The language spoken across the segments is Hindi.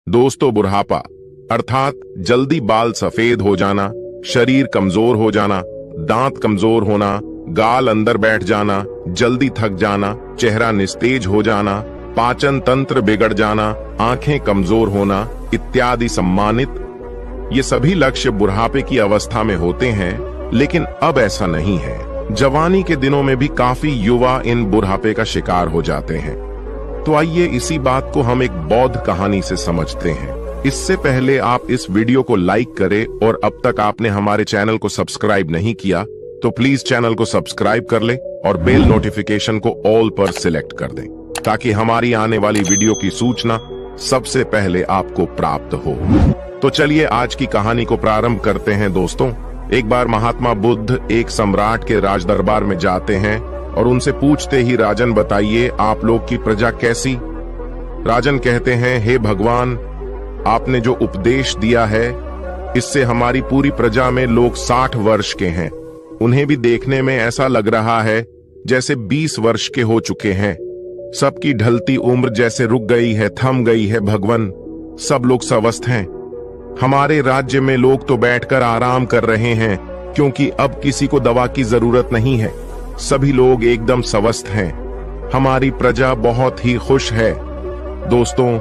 दोस्तों, बुढ़ापा अर्थात जल्दी बाल सफेद हो जाना, शरीर कमजोर हो जाना, दांत कमजोर होना, गाल अंदर बैठ जाना, जल्दी थक जाना, चेहरा निस्तेज हो जाना, पाचन तंत्र बिगड़ जाना, आंखें कमजोर होना इत्यादि सम्मानित ये सभी लक्ष्य बुढ़ापे की अवस्था में होते हैं। लेकिन अब ऐसा नहीं है। जवानी के दिनों में भी काफी युवा इन बुढ़ापे का शिकार हो जाते हैं। तो आइए इसी बात को हम एक बौद्ध कहानी से समझते हैं। इससे पहले आप इस वीडियो को लाइक करें और अब तक आपने हमारे चैनल को सब्सक्राइब नहीं किया तो प्लीज चैनल को सब्सक्राइब कर ले और बेल नोटिफिकेशन को ऑल पर सिलेक्ट कर दें ताकि हमारी आने वाली वीडियो की सूचना सबसे पहले आपको प्राप्त हो। तो चलिए आज की कहानी को प्रारंभ करते हैं। दोस्तों, एक बार महात्मा बुद्ध एक सम्राट के राजदरबार में जाते हैं और उनसे पूछते ही, राजन बताइए आप लोग की प्रजा कैसी। राजन कहते हैं, हे भगवान, आपने जो उपदेश दिया है इससे हमारी पूरी प्रजा में लोग 60 वर्ष के हैं। उन्हें भी देखने में ऐसा लग रहा है जैसे 20 वर्ष के हो चुके हैं। सबकी ढलती उम्र जैसे रुक गई है, थम गई है। भगवान, सब लोग स्वस्थ हैं। हमारे राज्य में लोग तो बैठकर आराम कर रहे हैं क्योंकि अब किसी को दवा की जरूरत नहीं है। सभी लोग एकदम स्वस्थ हैं। हमारी प्रजा बहुत ही खुश है। दोस्तों,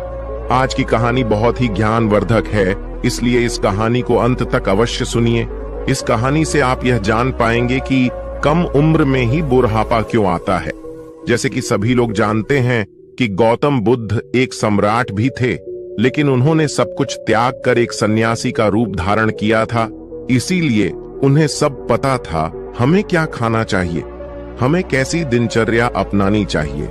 आज की कहानी बहुत ही ज्ञानवर्धक है, इसलिए इस कहानी को अंत तक अवश्य सुनिए। इस कहानी से आप यह जान पाएंगे कि कम उम्र में ही बुढ़ापा क्यों आता है। जैसे कि सभी लोग जानते हैं कि गौतम बुद्ध एक सम्राट भी थे, लेकिन उन्होंने सब कुछ त्याग कर एक सन्यासी का रूप धारण किया था। इसीलिए उन्हें सब पता था हमें क्या खाना चाहिए, हमें कैसी दिनचर्या अपनानी चाहिए।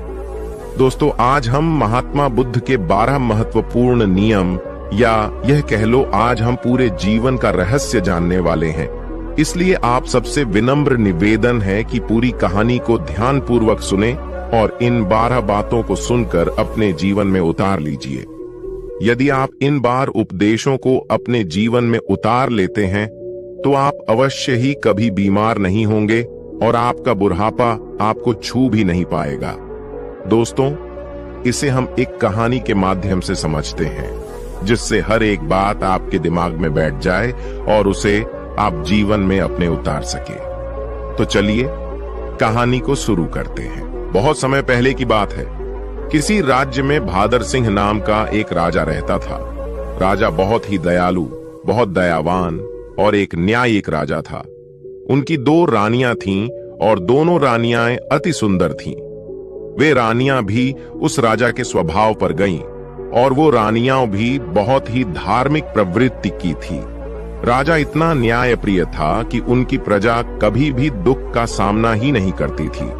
दोस्तों, आज हम महात्मा बुद्ध के 12 महत्वपूर्ण नियम या यह कह लो आज हम पूरे जीवन का रहस्य जानने वाले हैं। इसलिए आप सबसे विनम्र निवेदन है कि पूरी कहानी को ध्यानपूर्वक सुने और इन 12 बातों को सुनकर अपने जीवन में उतार लीजिए। यदि आप इन 12 उपदेशों को अपने जीवन में उतार लेते हैं तो आप अवश्य ही कभी बीमार नहीं होंगे और आपका बुढ़ापा आपको छू भी नहीं पाएगा। दोस्तों, इसे हम एक कहानी के माध्यम से समझते हैं जिससे हर एक बात आपके दिमाग में बैठ जाए और उसे आप जीवन में अपने उतार सके। तो चलिए कहानी को शुरू करते हैं। बहुत समय पहले की बात है। किसी राज्य में भादर सिंह नाम का एक राजा रहता था। राजा बहुत ही दयालु, बहुत दयावान और एक न्यायिक राजा था। उनकी 2 रानियां थीं और दोनों रानियां अति सुंदर थीं। वे रानियां भी उस राजा के स्वभाव पर गईं और वो रानियां भी बहुत ही धार्मिक प्रवृत्ति की थी। राजा इतना न्यायप्रिय था कि उनकी प्रजा कभी भी दुख का सामना ही नहीं करती थी,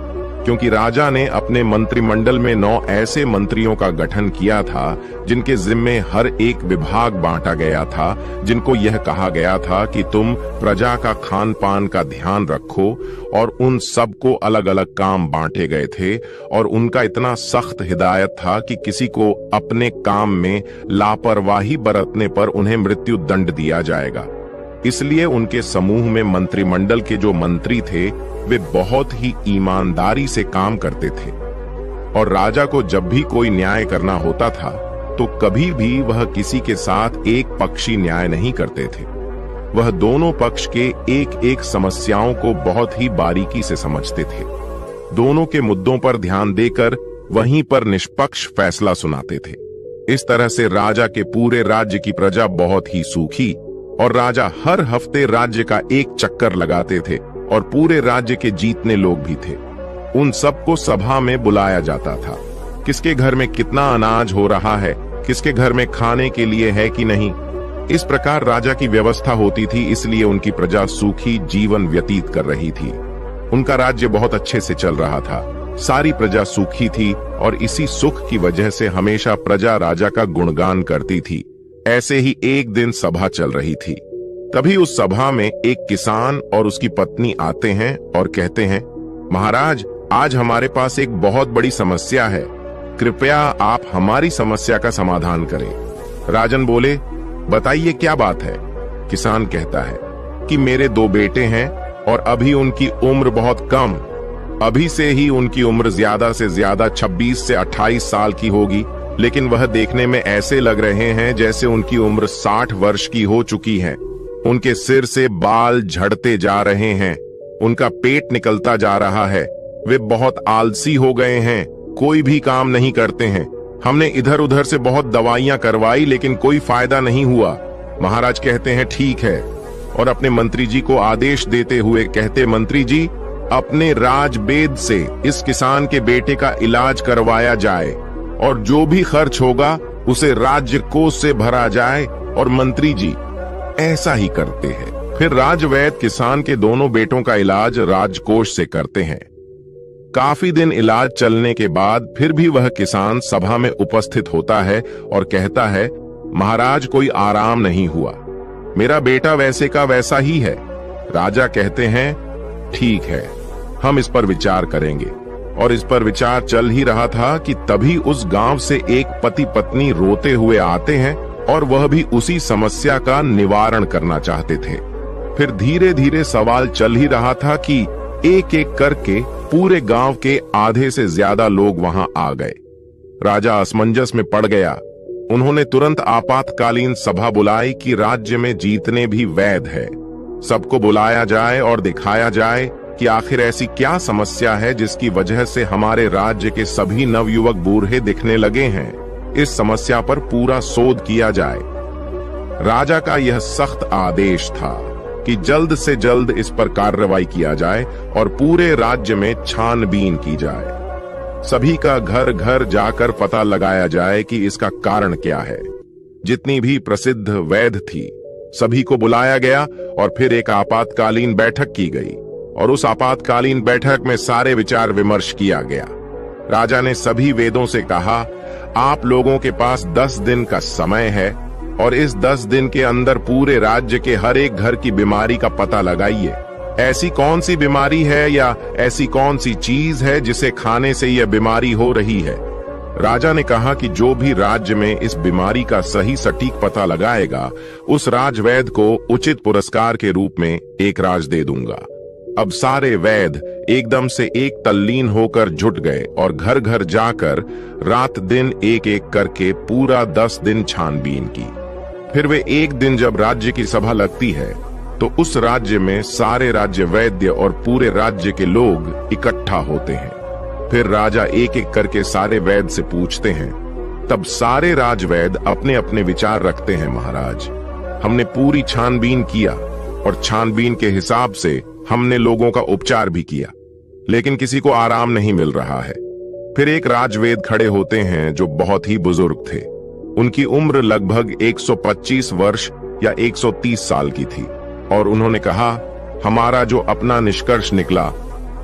क्योंकि राजा ने अपने मंत्रिमंडल में 9 ऐसे मंत्रियों का गठन किया था जिनके जिम्मे हर एक विभाग बांटा गया था, जिनको यह कहा गया था कि तुम प्रजा का खान पान का ध्यान रखो। और उन सबको अलग अलग काम बांटे गए थे और उनका इतना सख्त हिदायत था कि किसी को अपने काम में लापरवाही बरतने पर उन्हें मृत्यु दंड दिया जाएगा। इसलिए उनके समूह में मंत्रिमंडल के जो मंत्री थे वे बहुत ही ईमानदारी से काम करते थे और राजा को जब भी कोई न्याय करना होता था तो कभी भी वह किसी के साथ एक पक्षी न्याय नहीं करते थे। वह दोनों पक्ष के एक एक समस्याओं को बहुत ही बारीकी से समझते थे। दोनों के मुद्दों पर ध्यान देकर वहीं पर निष्पक्ष फैसला सुनाते थे। इस तरह से राजा के पूरे राज्य की प्रजा बहुत ही सूखी और राजा हर हफ्ते राज्य का एक चक्कर लगाते थे और पूरे राज्य के जीतने लोग भी थे। उन सबको सभा में बुलाया जाता था। किसके घर में कितना अनाज हो रहा है, किसके घर में खाने के लिए है कि नहीं, इस प्रकार राजा की व्यवस्था होती थी। इसलिए उनकी प्रजा सुखी जीवन व्यतीत कर रही थी। उनका राज्य बहुत अच्छे से चल रहा था। सारी प्रजा सुखी थी और इसी सुख की वजह से हमेशा प्रजा राजा का गुणगान करती थी। ऐसे ही एक दिन सभा चल रही थी। तभी उस सभा में एक किसान और उसकी पत्नी आते हैं और कहते हैं, महाराज, आज हमारे पास एक बहुत बड़ी समस्या है। कृपया आप हमारी समस्या का समाधान करें। राजन बोले, बताइए क्या बात है। किसान कहता है कि मेरे 2 बेटे हैं और अभी उनकी उम्र बहुत कम। अभी से ही उनकी उम्र ज्यादा से ज्यादा 26 से 28 साल की होगी लेकिन वह देखने में ऐसे लग रहे हैं जैसे उनकी उम्र 60 वर्ष की हो चुकी है। उनके सिर से बाल झड़ते जा रहे हैं, उनका पेट निकलता जा रहा है, वे बहुत आलसी हो गए हैं, कोई भी काम नहीं करते हैं। हमने इधर उधर से बहुत दवाइयां करवाई लेकिन कोई फायदा नहीं हुआ। महाराज कहते हैं ठीक है, और अपने मंत्री जी को आदेश देते हुए कहते, मंत्री जी अपने राजवेद से इस किसान के बेटे का इलाज करवाया जाए और जो भी खर्च होगा उसे राज्य कोष से भरा जाए। और मंत्री जी ऐसा ही करते हैं। फिर राजवैद्य किसान के दोनों बेटों का इलाज राजकोष से करते हैं। काफी दिन इलाज चलने के बाद फिर भी वह किसान सभा में उपस्थित होता है और कहता है, महाराज कोई आराम नहीं हुआ, मेरा बेटा वैसे का वैसा ही है। राजा कहते हैं ठीक है, हम इस पर विचार करेंगे। और इस पर विचार चल ही रहा था कि तभी उस गांव से एक पति पत्नी रोते हुए आते हैं और वह भी उसी समस्या का निवारण करना चाहते थे। फिर धीरे धीरे सवाल चल ही रहा था कि एक एक करके पूरे गांव के आधे से ज्यादा लोग वहां आ गए। राजा असमंजस में पड़ गया। उन्होंने तुरंत आपातकालीन सभा बुलाई कि राज्य में जीतने भी वैध है। सबको बुलाया जाए और दिखाया जाए कि आखिर ऐसी क्या समस्या है जिसकी वजह से हमारे राज्य के सभी नवयुवक बूढ़े दिखने लगे हैं। इस समस्या पर पूरा शोध किया जाए। राजा का यह सख्त आदेश था कि जल्द से जल्द इस पर कार्रवाई किया जाए और पूरे राज्य में छानबीन की जाए। सभी का घर घर जाकर पता लगाया जाए कि इसका कारण क्या है। जितनी भी प्रसिद्ध वैद्य थी सभी को बुलाया गया और फिर एक आपातकालीन बैठक की गई और उस आपातकालीन बैठक में सारे विचार विमर्श किया गया। राजा ने सभी वेदों से कहा, आप लोगों के पास 10 दिन का समय है और इस 10 दिन के अंदर पूरे राज्य के हर एक घर की बीमारी का पता लगाइए। ऐसी कौन सी बीमारी है या ऐसी कौन सी चीज है जिसे खाने से यह बीमारी हो रही है। राजा ने कहा कि जो भी राज्य में इस बीमारी का सही सटीक पता लगाएगा उस राजवैद्य को उचित पुरस्कार के रूप में एक राज दे दूंगा। अब सारे वैद्य एकदम से एक तल्लीन होकर जुट गए और घर घर जाकर रात दिन एक एक करके पूरा 10 दिन छानबीन की। फिर वे एक दिन जब राज्य की सभा लगती है तो उस राज्य में सारे राज्य वैद्य और पूरे राज्य के लोग इकट्ठा होते हैं। फिर राजा एक एक करके सारे वैद्य से पूछते हैं। तब सारे राजवैद्य अपने अपने विचार रखते हैं, महाराज हमने पूरी छानबीन किया और छानबीन के हिसाब से हमने लोगों का उपचार भी किया, लेकिन किसी को आराम नहीं मिल रहा है। फिर एक राजवेद खड़े होते हैं जो बहुत ही बुजुर्ग थे। उनकी उम्र लगभग 125 वर्ष या 130 साल की थी और उन्होंने कहा, हमारा जो अपना निष्कर्ष निकला,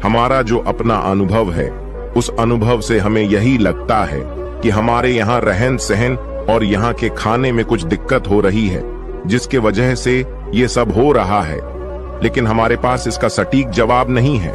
हमारा जो अपना अनुभव है, उस अनुभव से हमें यही लगता है कि हमारे यहाँ रहन सहन और यहाँ के खाने में कुछ दिक्कत हो रही है जिसके वजह से ये सब हो रहा है, लेकिन हमारे पास इसका सटीक जवाब नहीं है।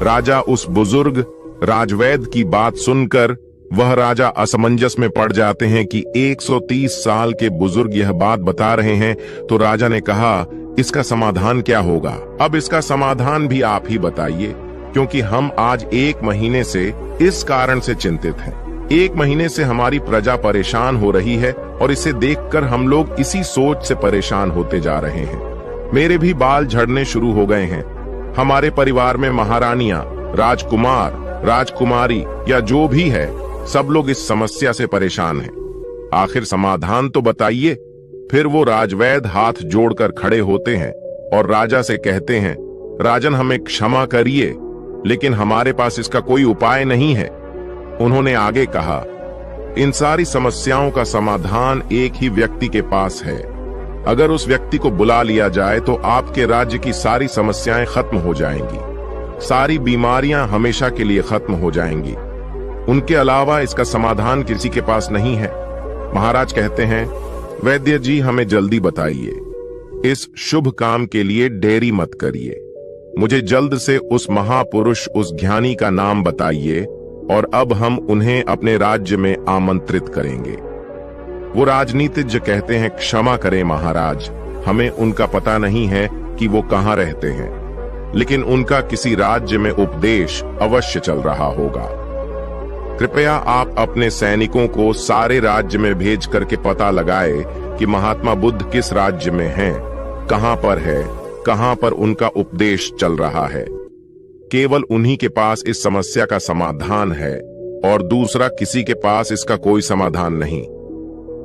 राजा उस बुजुर्ग राजवैद्य की बात सुनकर वह राजा असमंजस में पड़ जाते हैं कि 130 साल के बुजुर्ग यह बात बता रहे हैं। तो राजा ने कहा, इसका समाधान क्या होगा? अब इसका समाधान भी आप ही बताइए, क्योंकि हम आज 1 महीने से इस कारण से चिंतित हैं। 1 महीने से हमारी प्रजा परेशान हो रही है और इसे देखकर हम लोग इसी सोच से परेशान होते जा रहे हैं। मेरे भी बाल झड़ने शुरू हो गए हैं। हमारे परिवार में महारानियां, राजकुमार, राजकुमारी या जो भी है, सब लोग इस समस्या से परेशान हैं। आखिर समाधान तो बताइए। फिर वो राजवैद्य हाथ जोड़कर खड़े होते हैं और राजा से कहते हैं, राजन हमें क्षमा करिए, लेकिन हमारे पास इसका कोई उपाय नहीं है। उन्होंने आगे कहा, इन सारी समस्याओं का समाधान एक ही व्यक्ति के पास है। अगर उस व्यक्ति को बुला लिया जाए तो आपके राज्य की सारी समस्याएं खत्म हो जाएंगी, सारी बीमारियां हमेशा के लिए खत्म हो जाएंगी। उनके अलावा इसका समाधान किसी के पास नहीं है। महाराज कहते हैं, वैद्य जी हमें जल्दी बताइए, इस शुभ काम के लिए देरी मत करिए। मुझे जल्द से उस महापुरुष, उस ज्ञानी का नाम बताइए और अब हम उन्हें अपने राज्य में आमंत्रित करेंगे। वो राजनीतिज्ञ कहते हैं, क्षमा करें महाराज, हमें उनका पता नहीं है कि वो कहाँ रहते हैं, लेकिन उनका किसी राज्य में उपदेश अवश्य चल रहा होगा। कृपया आप अपने सैनिकों को सारे राज्य में भेज करके पता लगाए कि महात्मा बुद्ध किस राज्य में हैं, कहां पर है, कहां पर उनका उपदेश चल रहा है। केवल उन्हीं के पास इस समस्या का समाधान है और दूसरा किसी के पास इसका कोई समाधान नहीं।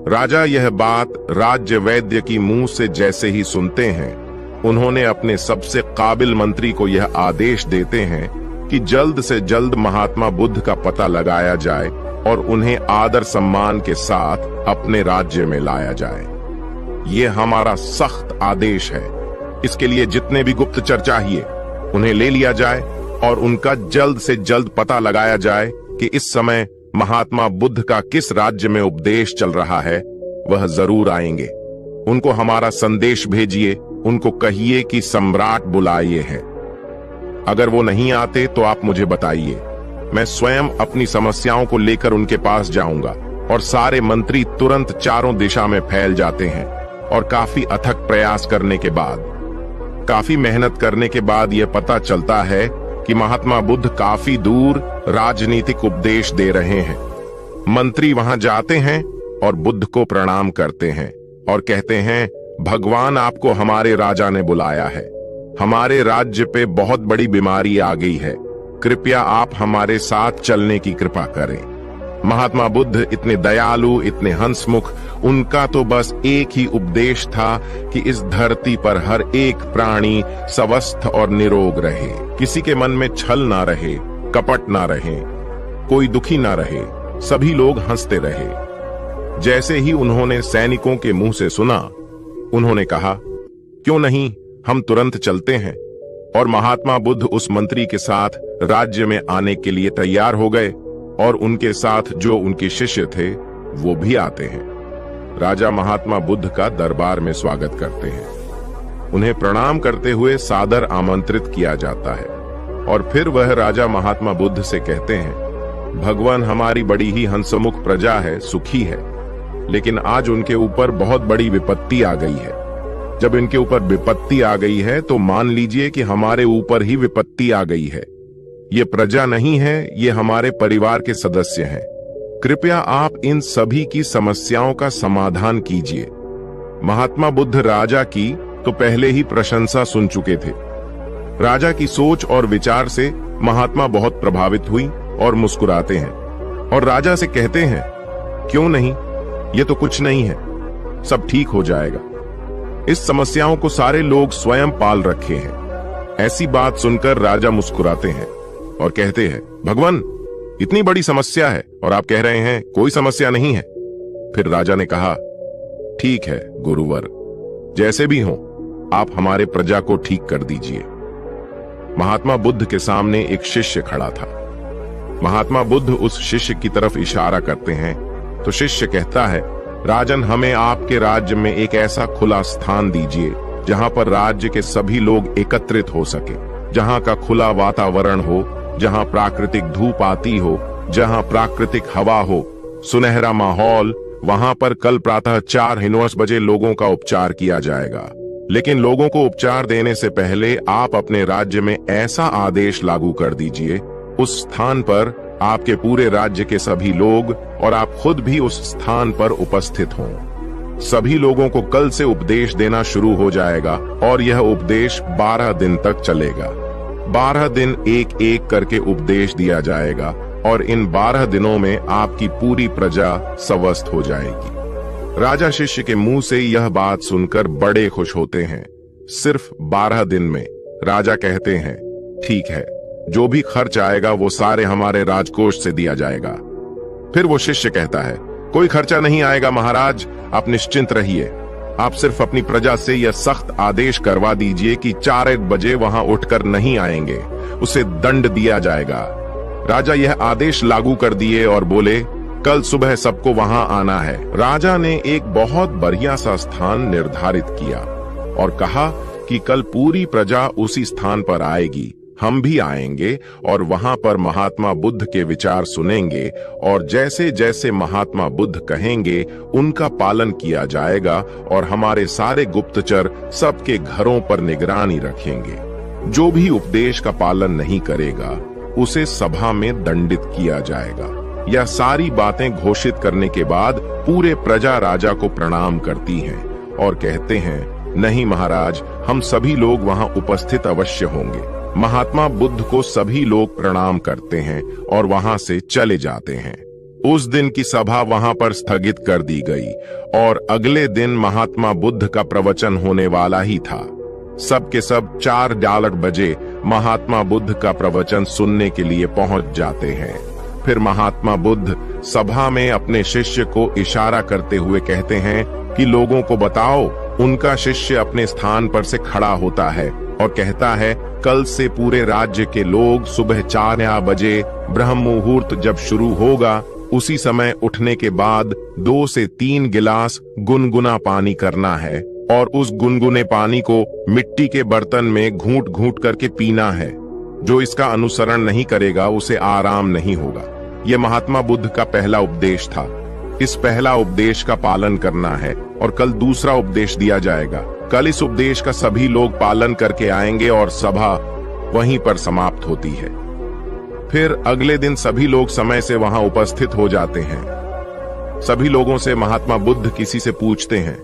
राजा यह बात राज्य वैद्य की मुंह से जैसे ही सुनते हैं, उन्होंने अपने सबसे काबिल मंत्री को यह आदेश देते हैं कि जल्द से जल्द महात्मा बुद्ध का पता लगाया जाए और उन्हें आदर सम्मान के साथ अपने राज्य में लाया जाए। ये हमारा सख्त आदेश है। इसके लिए जितने भी गुप्तचर चाहिए उन्हें ले लिया जाए और उनका जल्द से जल्द पता लगाया जाए कि इस समय महात्मा बुद्ध का किस राज्य में उपदेश चल रहा है। वह जरूर आएंगे। उनको हमारा संदेश भेजिए, उनको कहिए कि सम्राट बुलाए हैं। अगर वो नहीं आते तो आप मुझे बताइए, मैं स्वयं अपनी समस्याओं को लेकर उनके पास जाऊंगा। और सारे मंत्री तुरंत चारों दिशा में फैल जाते हैं और काफी अथक प्रयास करने के बाद, काफी मेहनत करने के बाद यह पता चलता है कि महात्मा बुद्ध काफी दूर राजनीतिक उपदेश दे रहे हैं। मंत्री वहां जाते हैं और बुद्ध को प्रणाम करते हैं और कहते हैं, भगवान आपको हमारे राजा ने बुलाया है। हमारे राज्य पे बहुत बड़ी बीमारी आ गई है, कृपया आप हमारे साथ चलने की कृपा करें। महात्मा बुद्ध इतने दयालु, इतने हंसमुख, उनका तो बस एक ही उपदेश था कि इस धरती पर हर एक प्राणी स्वस्थ और निरोग रहे, किसी के मन में छल ना रहे, कपट ना रहे, कोई दुखी ना रहे, सभी लोग हंसते रहे। जैसे ही उन्होंने सैनिकों के मुंह से सुना, उन्होंने कहा, क्यों नहीं, हम तुरंत चलते हैं। और महात्मा बुद्ध उस मंत्री के साथ राज्य में आने के लिए तैयार हो गए और उनके साथ जो उनके शिष्य थे वो भी आते हैं। राजा महात्मा बुद्ध का दरबार में स्वागत करते हैं। उन्हें प्रणाम करते हुए सादर आमंत्रित किया जाता है और फिर वह राजा महात्मा बुद्ध से कहते हैं, भगवान हमारी बड़ी ही हंसमुख प्रजा है, सुखी है, लेकिन आज उनके ऊपर बहुत बड़ी विपत्ति आ गई है। जब इनके ऊपर विपत्ति आ गई है तो मान लीजिए कि हमारे ऊपर ही विपत्ति आ गई है। ये प्रजा नहीं है, ये हमारे परिवार के सदस्य हैं। कृपया आप इन सभी की समस्याओं का समाधान कीजिए। महात्मा बुद्ध राजा की तो पहले ही प्रशंसा सुन चुके थे। राजा की सोच और विचार से महात्मा बहुत प्रभावित हुई और मुस्कुराते हैं और राजा से कहते हैं, क्यों नहीं, ये तो कुछ नहीं है, सब ठीक हो जाएगा। इस समस्याओं को सारे लोग स्वयं पाल रखे हैं। ऐसी बात सुनकर राजा मुस्कुराते हैं और कहते हैं, भगवान इतनी बड़ी समस्या है और आप कह रहे हैं कोई समस्या नहीं है। फिर राजा ने कहा, ठीक है गुरुवर, जैसे भी हो आप हमारे प्रजा को ठीक कर दीजिए। महात्मा बुद्ध के सामने एक शिष्य खड़ा था। महात्मा बुद्ध उस शिष्य की तरफ इशारा करते हैं तो शिष्य कहता है, राजन हमें आपके राज्य में एक ऐसा खुला स्थान दीजिए जहां पर राज्य के सभी लोग एकत्रित हो सके, जहां का खुला वातावरण हो, जहां प्राकृतिक धूप आती हो, जहां प्राकृतिक हवा हो, सुनहरा माहौल। वहां पर कल प्रातः 4:09 बजे लोगों का उपचार किया जाएगा। लेकिन लोगों को उपचार देने से पहले आप अपने राज्य में ऐसा आदेश लागू कर दीजिए, उस स्थान पर आपके पूरे राज्य के सभी लोग और आप खुद भी उस स्थान पर उपस्थित हों। सभी लोगों को कल से उपदेश देना शुरू हो जाएगा और यह उपदेश 12 दिन तक चलेगा। 12 दिन एक एक करके उपदेश दिया जाएगा और इन 12 दिनों में आपकी पूरी प्रजा स्वस्थ हो जाएगी। राजा शिष्य के मुंह से यह बात सुनकर बड़े खुश होते हैं। सिर्फ 12 दिन में राजा कहते हैं, ठीक है, जो भी खर्च आएगा वो सारे हमारे राजकोष से दिया जाएगा। फिर वो शिष्य कहता है, कोई खर्चा नहीं आएगा महाराज, आप निश्चिंत रहिए। आप सिर्फ अपनी प्रजा से यह सख्त आदेश करवा दीजिए कि 4 बजे वहां उठकर नहीं आएंगे, उसे दंड दिया जाएगा। राजा यह आदेश लागू कर दिए और बोले, कल सुबह सबको वहां आना है। राजा ने एक बहुत बढ़िया सा स्थान निर्धारित किया और कहा कि कल पूरी प्रजा उसी स्थान पर आएगी, हम भी आएंगे और वहां पर महात्मा बुद्ध के विचार सुनेंगे और जैसे जैसे महात्मा बुद्ध कहेंगे उनका पालन किया जाएगा और हमारे सारे गुप्तचर सबके घरों पर निगरानी रखेंगे। जो भी उपदेश का पालन नहीं करेगा उसे सभा में दंडित किया जाएगा। यह सारी बातें घोषित करने के बाद पूरे प्रजा राजा को प्रणाम करती हैं और कहते हैं, नहीं महाराज, हम सभी लोग वहां उपस्थित अवश्य होंगे। महात्मा बुद्ध को सभी लोग प्रणाम करते हैं और वहां से चले जाते हैं। उस दिन की सभा वहां पर स्थगित कर दी गई और अगले दिन महात्मा बुद्ध का प्रवचन होने वाला ही था। सब के सब 4 बजे महात्मा बुद्ध का प्रवचन सुनने के लिए पहुंच जाते हैं। फिर महात्मा बुद्ध सभा में अपने शिष्य को इशारा करते हुए कहते हैं कि लोगों को बताओ। उनका शिष्य अपने स्थान पर से खड़ा होता है और कहता है, कल से पूरे राज्य के लोग सुबह 4 बजे ब्रह्म मुहूर्त जब शुरू होगा, उसी समय उठने के बाद 2 से 3 गिलास गुनगुना पानी करना है और उस गुनगुने पानी को मिट्टी के बर्तन में घूंट घूंट करके पीना है। जो इसका अनुसरण नहीं करेगा उसे आराम नहीं होगा। यह महात्मा बुद्ध का पहला उपदेश था। इस पहला उपदेश का पालन करना है और कल दूसरा उपदेश दिया जाएगा। कल इस उपदेश का सभी लोग पालन करके आएंगे और सभा वहीं पर समाप्त होती है। फिर अगले दिन सभी लोग समय से वहां उपस्थित हो जाते हैं। सभी लोगों से महात्मा बुद्ध किसी से पूछते हैं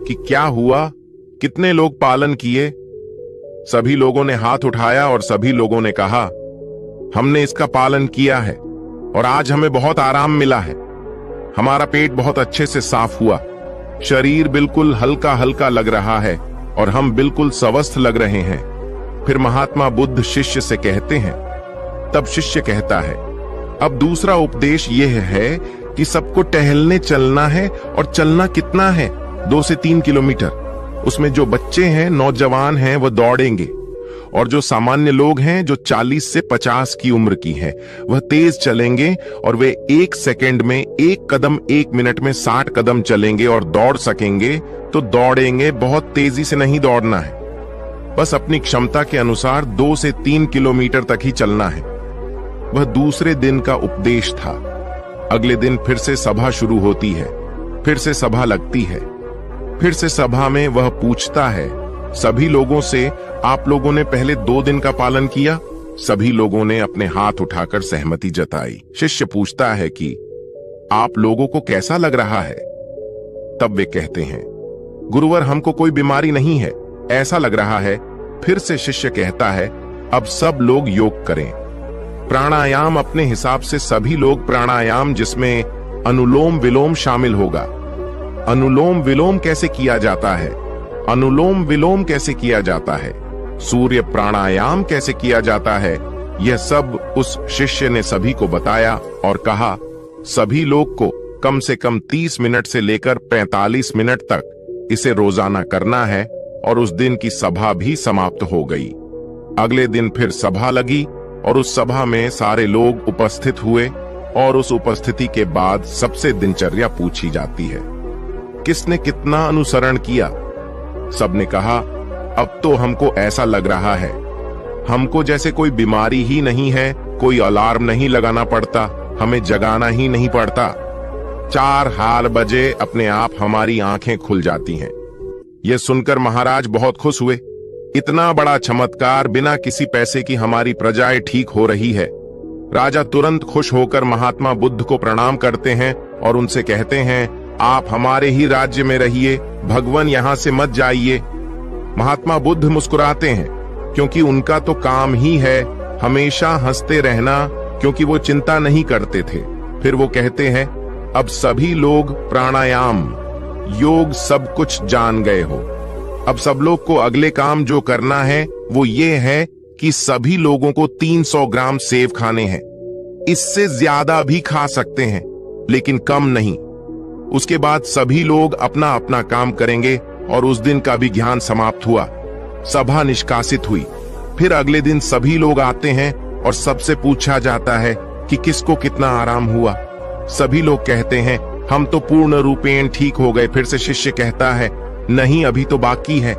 कि क्या हुआ, कितने लोग पालन किए। सभी लोगों ने हाथ उठाया और सभी लोगों ने कहा, हमने इसका पालन किया है और आज हमें बहुत आराम मिला है। हमारा पेट बहुत अच्छे से साफ हुआ, शरीर बिल्कुल हल्का हल्का लग रहा है और हम बिल्कुल स्वस्थ लग रहे हैं। फिर महात्मा बुद्ध शिष्य से कहते हैं, तब शिष्य कहता है, अब दूसरा उपदेश यह है कि सबको टहलने चलना है और चलना कितना है, 2 से 3 किलोमीटर। उसमें जो बच्चे हैं, नौजवान हैं, वह दौड़ेंगे और जो सामान्य लोग हैं, जो 40 से 50 की उम्र की हैं, वह तेज चलेंगे और वे 1 सेकंड में 1 कदम 1 मिनट में 60 कदम चलेंगे और दौड़ सकेंगे तो दौड़ेंगे। बहुत तेजी से नहीं दौड़ना है, बस अपनी क्षमता के अनुसार 2 से 3 किलोमीटर तक ही चलना है। वह दूसरे दिन का उपदेश था। अगले दिन फिर से सभा शुरू होती है, फिर से सभा लगती है। फिर से सभा में वह पूछता है सभी लोगों से, आप लोगों ने पहले 2 दिन का पालन किया? सभी लोगों ने अपने हाथ उठाकर सहमति जताई। शिष्य पूछता है कि आप लोगों को कैसा लग रहा है? तब वे कहते हैं, गुरुवर, हमको कोई बीमारी नहीं है, ऐसा लग रहा है। फिर से शिष्य कहता है, अब सब लोग योग करें। प्राणायाम अपने हिसाब से सभी लोग प्राणायाम, जिसमें अनुलोम विलोम शामिल होगा। अनुलोम विलोम कैसे किया जाता है? अनुलोम विलोम कैसे किया जाता है? सूर्य प्राणायाम कैसे किया जाता है? यह सब उस शिष्य ने सभी को बताया और कहा, सभी लोग को कम से कम 30 मिनट से लेकर 45 मिनट तक इसे रोजाना करना है। और उस दिन की सभा भी समाप्त हो गई। अगले दिन फिर सभा लगी और उस सभा में सारे लोग उपस्थित हुए और उस उपस्थिति के बाद सबसे दिनचर्या पूछी जाती है, किसने कितना अनुसरण किया? सबने कहा, अब तो हमको ऐसा लग रहा है, हमको जैसे कोई बीमारी ही नहीं है, कोई अलार्म नहीं लगाना पड़ता, हमें जगाना ही नहीं पड़ता। 4 बजे अपने आप हमारी आंखें खुल जाती हैं। यह सुनकर महाराज बहुत खुश हुए। इतना बड़ा चमत्कार, बिना किसी पैसे की हमारी प्रजाएं ठीक हो रही है। राजा तुरंत खुश होकर महात्मा बुद्ध को प्रणाम करते हैं और उनसे कहते हैं, आप हमारे ही राज्य में रहिए, भगवान यहां से मत जाइए। महात्मा बुद्ध मुस्कुराते हैं क्योंकि उनका तो काम ही है हमेशा हंसते रहना, क्योंकि वो चिंता नहीं करते थे। फिर वो कहते हैं, अब सभी लोग प्राणायाम, योग सब कुछ जान गए हो। अब सब लोग को अगले काम जो करना है वो ये है कि सभी लोगों को 300 ग्राम सेब खाने हैं। इससे ज्यादा भी खा सकते हैं लेकिन कम नहीं। उसके बाद सभी लोग अपना अपना काम करेंगे और उस दिन का भी ज्ञान समाप्त हुआ। सभा निष्कासित हुई। फिर अगले दिन सभी लोग आते हैं और सबसे पूछा जाता है कि किसको कितना आराम हुआ। सभी लोग कहते हैं, हम तो पूर्ण रूपेण ठीक हो गए। फिर से शिष्य कहता है, नहीं, अभी तो बाकी है,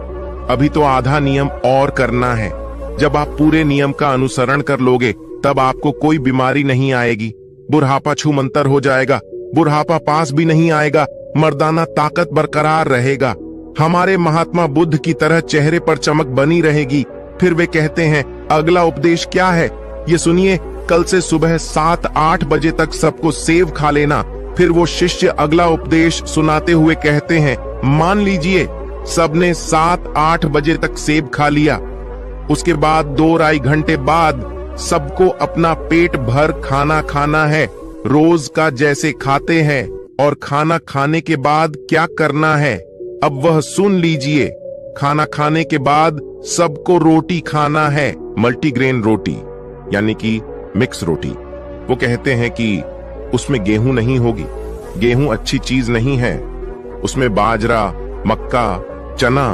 अभी तो आधा नियम और करना है। जब आप पूरे नियम का अनुसरण कर लोगे तब आपको कोई बीमारी नहीं आएगी, बुढ़ापा छूमंतर हो जाएगा, बुढ़ापा पास भी नहीं आएगा, मर्दाना ताकत बरकरार रहेगा, हमारे महात्मा बुद्ध की तरह चेहरे पर चमक बनी रहेगी। फिर वे कहते हैं, अगला उपदेश क्या है? ये सुनिए, कल से सुबह 7-8 बजे तक सबको सेव खा लेना। फिर वो शिष्य अगला उपदेश सुनाते हुए कहते हैं, मान लीजिए सबने 7-8 बजे तक सेब खा लिया। उसके बाद 2-2.5 घंटे बाद सबको अपना पेट भर खाना खाना है, रोज का जैसे खाते हैं। और खाना खाने के बाद क्या करना है, अब वह सुन लीजिए। खाना खाने के बाद सबको रोटी खाना है, मल्टीग्रेन रोटी यानी कि मिक्स रोटी। वो कहते हैं कि उसमें गेहूं नहीं होगी, गेहूं अच्छी चीज नहीं है, उसमें बाजरा, मक्का, चना,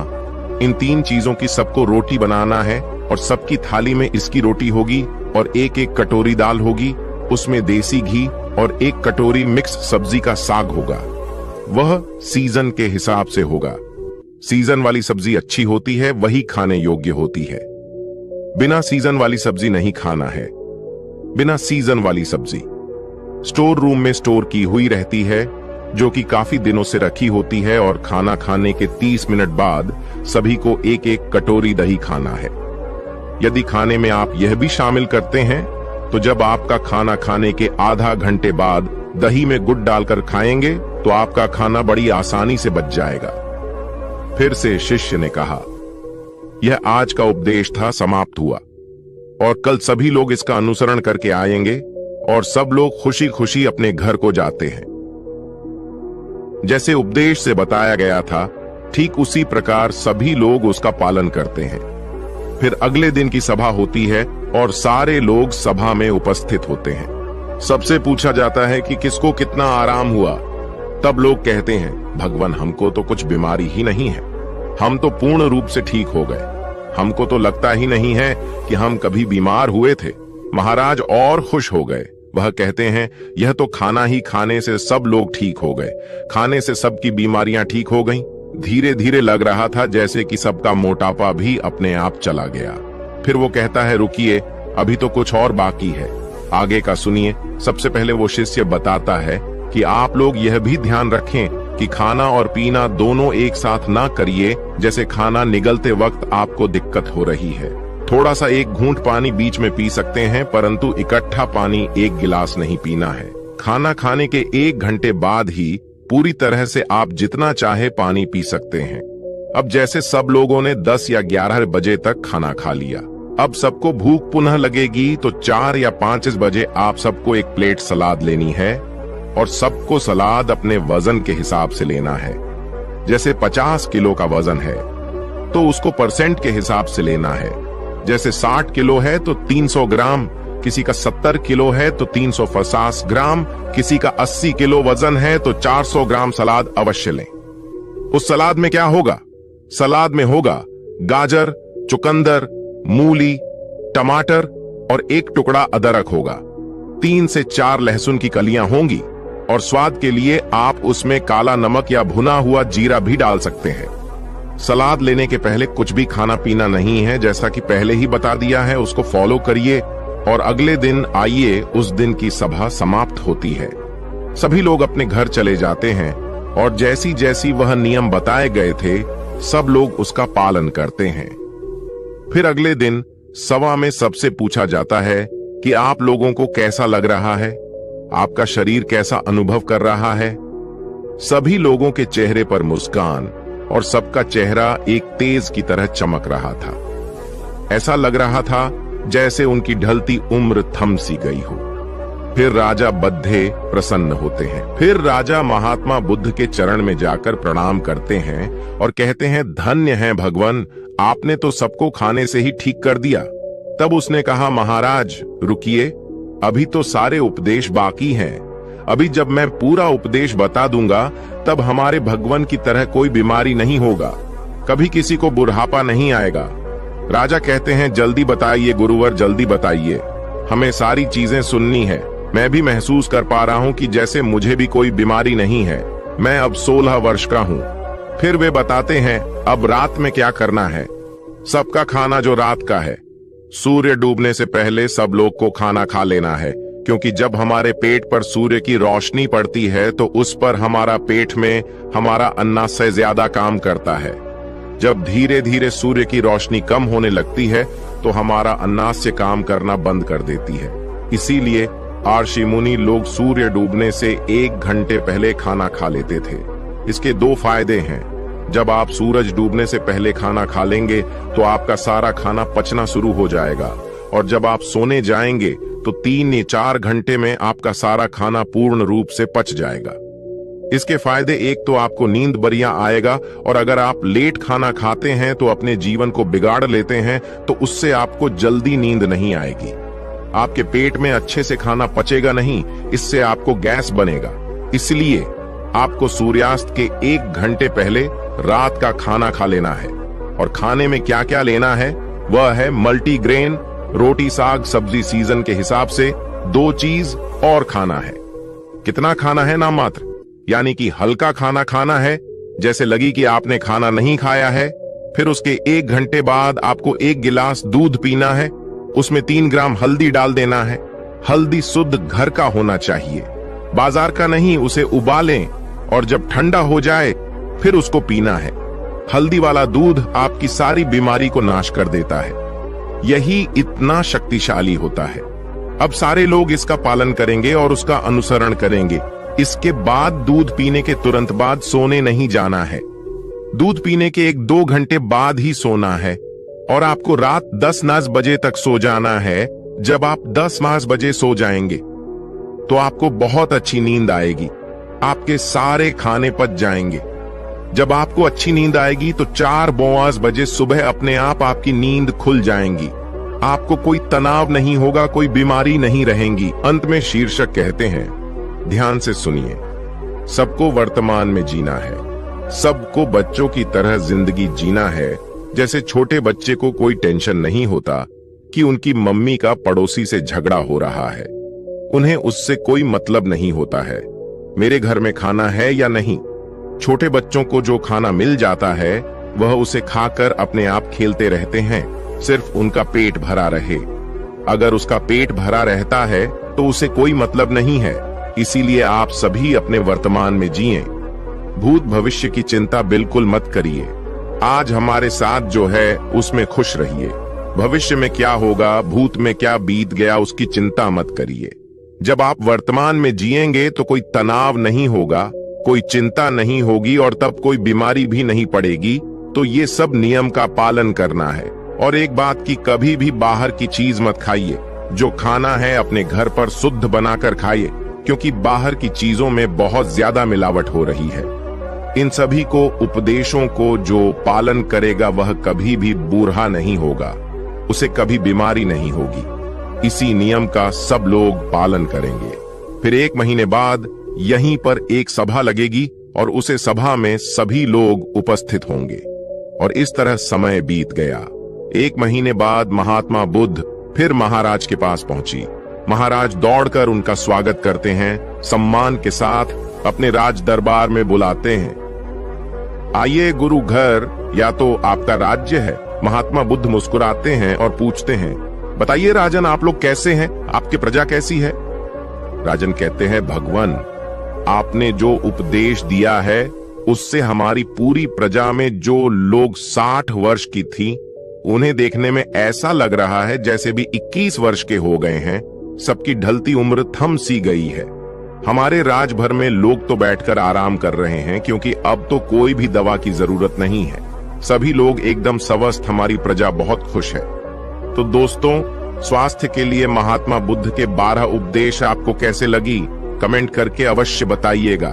इन 3 चीजों की सबको रोटी बनाना है और सबकी थाली में इसकी रोटी होगी और एक कटोरी दाल होगी, उसमें देसी घी और 1 कटोरी मिक्स सब्जी का साग होगा। वह सीजन के हिसाब से होगा। सीजन वाली सब्जी अच्छी होती है, वही खाने योग्य होती है। बिना सीजन वाली सब्जी नहीं खाना है। बिना सीजन वाली सब्जी स्टोर रूम में स्टोर की हुई रहती है, जो कि काफी दिनों से रखी होती है और खाना खाने के 30 मिनट बाद सभी को 1 कटोरी दही खाना है। यदि खाने में आप यह भी शामिल करते हैं तो जब आपका खाना खाने के आधा घंटे बाद दही में गुड़ डालकर खाएंगे तो आपका खाना बड़ी आसानी से बच जाएगा। फिर से शिष्य ने कहा, यह आज का उपदेश था, समाप्त हुआ और कल सभी लोग इसका अनुसरण करके आएंगे और सब लोग खुशी खुशी अपने घर को जाते हैं। जैसे उपदेश से बताया गया था, ठीक उसी प्रकार सभी लोग उसका पालन करते हैं। फिर अगले दिन की सभा होती है और सारे लोग सभा में उपस्थित होते हैं। सबसे पूछा जाता है कि किसको कितना आराम हुआ। तब लोग कहते हैं, भगवान हमको तो कुछ बीमारी ही नहीं है, हम तो पूर्ण रूप से ठीक हो गए। हमको तो लगता ही नहीं है कि हम कभी बीमार हुए थे। महाराज और खुश हो गए। वह कहते हैं, यह तो खाना ही खाने से सब लोग ठीक हो गए, खाने से सबकी बीमारियां ठीक हो गईं। धीरे धीरे लग रहा था जैसे कि सबका मोटापा भी अपने आप चला गया। फिर वो कहता है, रुकिए, अभी तो कुछ और बाकी है, आगे का सुनिए। सबसे पहले वो शिष्य बताता है कि आप लोग यह भी ध्यान रखें कि खाना और पीना दोनों एक साथ ना करिए। जैसे खाना निगलते वक्त आपको दिक्कत हो रही है, थोड़ा सा 1 घूंट पानी बीच में पी सकते हैं, परंतु इकट्ठा पानी 1 गिलास नहीं पीना है। खाना खाने के 1 घंटे बाद ही पूरी तरह से आप जितना चाहे पानी पी सकते हैं। अब जैसे सब लोगों ने 10 या 11 बजे तक खाना खा लिया, अब सबको भूख पुनः लगेगी तो 4 या 5 बजे आप सबको 1 प्लेट सलाद लेनी है और सबको सलाद अपने वजन के हिसाब से लेना है। जैसे 50 किलो का वजन है तो उसको परसेंट के हिसाब से लेना है। जैसे 60 किलो है तो 300 ग्राम, किसी का 70 किलो है तो 350 ग्राम, किसी का 80 किलो वजन है तो 400 ग्राम सलाद अवश्य लें। उस सलाद में क्या होगा? सलाद में होगा गाजर, चुकंदर, मूली, टमाटर और 1 टुकड़ा अदरक होगा। 3 से 4 लहसुन की कलियां होंगी और स्वाद के लिए आप उसमें काला नमक या भुना हुआ जीरा भी डाल सकते हैं। सलाद लेने के पहले कुछ भी खाना पीना नहीं है, जैसा कि पहले ही बता दिया है। उसको फॉलो करिए और अगले दिन आइए, उस दिन की सभा समाप्त होती है। सभी लोग अपने घर चले जाते हैं और जैसी जैसी वह नियम बताए गए थे सब लोग उसका पालन करते हैं। फिर अगले दिन सभा में सबसे पूछा जाता है कि आप लोगों को कैसा लग रहा है, आपका शरीर कैसा अनुभव कर रहा है। सभी लोगों के चेहरे पर मुस्कान और सबका चेहरा एक तेज की तरह चमक रहा था। ऐसा लग रहा था जैसे उनकी ढलती उम्र थम सी गई हो। फिर राजा बद्धे प्रसन्न होते हैं। फिर राजा महात्मा बुद्ध के चरण में जाकर प्रणाम करते हैं और कहते हैं, धन्य है भगवान, आपने तो सबको खाने से ही ठीक कर दिया। तब उसने कहा, महाराज रुकिए, अभी तो सारे उपदेश बाकी हैं। अभी जब मैं पूरा उपदेश बता दूंगा तब हमारे भगवान की तरह कोई बीमारी नहीं होगा, कभी किसी को बुढ़ापा नहीं आएगा। राजा कहते हैं, जल्दी बताइए गुरुवर, जल्दी बताइए, हमें सारी चीजें सुननी है। मैं भी महसूस कर पा रहा हूं कि जैसे मुझे भी कोई बीमारी नहीं है। मैं अब 16 वर्ष का हूं। फिर वे बताते हैं, अब रात में क्या करना है। सबका खाना जो रात का है, सूर्य डूबने से पहले सब लोग को खाना खा लेना है, क्योंकि जब हमारे पेट पर सूर्य की रोशनी पड़ती है तो उस पर हमारा पेट में हमारा अन्नाशय ज्यादा काम करता है। जब धीरे धीरे सूर्य की रोशनी कम होने लगती है तो हमारा अन्नाशय काम करना बंद कर देती है। इसीलिए ऋषि मुनि लोग सूर्य डूबने से 1 घंटे पहले खाना खा लेते थे। इसके 2 फायदे हैं। जब आप सूरज डूबने से पहले खाना खा लेंगे तो आपका सारा खाना पचना शुरू हो जाएगा, और जब आप सोने जाएंगे तो 3 या 4 घंटे में आपका सारा खाना पूर्ण रूप से पच जाएगा। इसके फायदे, एक तो आपको नींद बढ़िया आएगा, और अगर आप लेट खाना खाते हैं तो अपने जीवन को बिगाड़ लेते हैं, तो उससे आपको जल्दी नींद नहीं आएगी। आपके पेट में अच्छे से खाना पचेगा नहीं, इससे आपको गैस बनेगा। इसलिए आपको सूर्यास्त के 1 घंटे पहले रात का खाना खा लेना है। और खाने में क्या क्या लेना है वह है मल्टीग्रेन, रोटी साग सब्जी सीजन के हिसाब से 2 चीज और खाना है। कितना खाना है? नाम मात्र, यानी कि हल्का खाना खाना है, जैसे लगी कि आपने खाना नहीं खाया है। फिर उसके 1 घंटे बाद आपको 1 गिलास दूध पीना है, उसमें 3 ग्राम हल्दी डाल देना है। हल्दी शुद्ध घर का होना चाहिए, बाजार का नहीं। उसे उबालें और जब ठंडा हो जाए फिर उसको पीना है। हल्दी वाला दूध आपकी सारी बीमारी को नाश कर देता है। यही इतना शक्तिशाली होता है। अब सारे लोग इसका पालन करेंगे और उसका अनुसरण करेंगे। इसके बाद दूध पीने के तुरंत बाद सोने नहीं जाना है। दूध पीने के 1-2 घंटे बाद ही सोना है, और आपको रात 10-9 बजे तक सो जाना है। जब आप 10-9 बजे सो जाएंगे तो आपको बहुत अच्छी नींद आएगी, आपके सारे खाने पच जाएंगे। जब आपको अच्छी नींद आएगी तो 4-5 बजे सुबह अपने आप आपकी नींद खुल जाएंगी। आपको कोई तनाव नहीं होगा, कोई बीमारी नहीं रहेगी। अंत में शीर्षक कहते हैं, ध्यान से सुनिए, सबको वर्तमान में जीना है, सबको बच्चों की तरह जिंदगी जीना है। जैसे छोटे बच्चे को कोई टेंशन नहीं होता कि उनकी मम्मी का पड़ोसी से झगड़ा हो रहा है, उन्हें उससे कोई मतलब नहीं होता है मेरे घर में खाना है या नहीं। छोटे बच्चों को जो खाना मिल जाता है वह उसे खाकर अपने आप खेलते रहते हैं, सिर्फ उनका पेट भरा रहे। अगर उसका पेट भरा रहता है तो उसे कोई मतलब नहीं है। इसीलिए आप सभी अपने वर्तमान में जिएं, भूत भविष्य की चिंता बिल्कुल मत करिए। आज हमारे साथ जो है उसमें खुश रहिए। भविष्य में क्या होगा, भूत में क्या बीत गया, उसकी चिंता मत करिए। जब आप वर्तमान में जिएंगे तो कोई तनाव नहीं होगा, कोई चिंता नहीं होगी, और तब कोई बीमारी भी नहीं पड़ेगी। तो ये सब नियम का पालन करना है। और एक बात की, कभी भी बाहर की चीज मत खाइए। जो खाना है अपने घर पर शुद्ध बनाकर खाइए, क्योंकि बाहर की चीजों में बहुत ज्यादा मिलावट हो रही है। इन सभी को उपदेशों को जो पालन करेगा वह कभी भी बूढ़ा नहीं होगा, उसे कभी बीमारी नहीं होगी। इसी नियम का सब लोग पालन करेंगे। फिर 1 महीने बाद यहीं पर एक सभा लगेगी और उसे सभा में सभी लोग उपस्थित होंगे। और इस तरह समय बीत गया। 1 महीने बाद महात्मा बुद्ध फिर महाराज के पास पहुंची। महाराज दौड़कर उनका स्वागत करते हैं, सम्मान के साथ अपने राज दरबार में बुलाते हैं। आइए गुरु घर, या तो आपका राज्य है। महात्मा बुद्ध मुस्कुराते हैं और पूछते हैं, बताइए राजन, आप लोग कैसे हैं? आपकी प्रजा कैसी है? राजन कहते हैं, भगवान, आपने जो उपदेश दिया है उससे हमारी पूरी प्रजा में जो लोग 60 वर्ष की थी, उन्हें देखने में ऐसा लग रहा है जैसे भी 21 वर्ष के हो गए हैं। सबकी ढलती उम्र थम सी गई है। हमारे राज भर में लोग तो बैठकर आराम कर रहे हैं, क्योंकि अब तो कोई भी दवा की जरूरत नहीं है। सभी लोग एकदम स्वस्थ, हमारी प्रजा बहुत खुश है। तो दोस्तों, स्वास्थ्य के लिए महात्मा बुद्ध के 12 उपदेश आपको कैसे लगी? कमेंट करके अवश्य बताइएगा।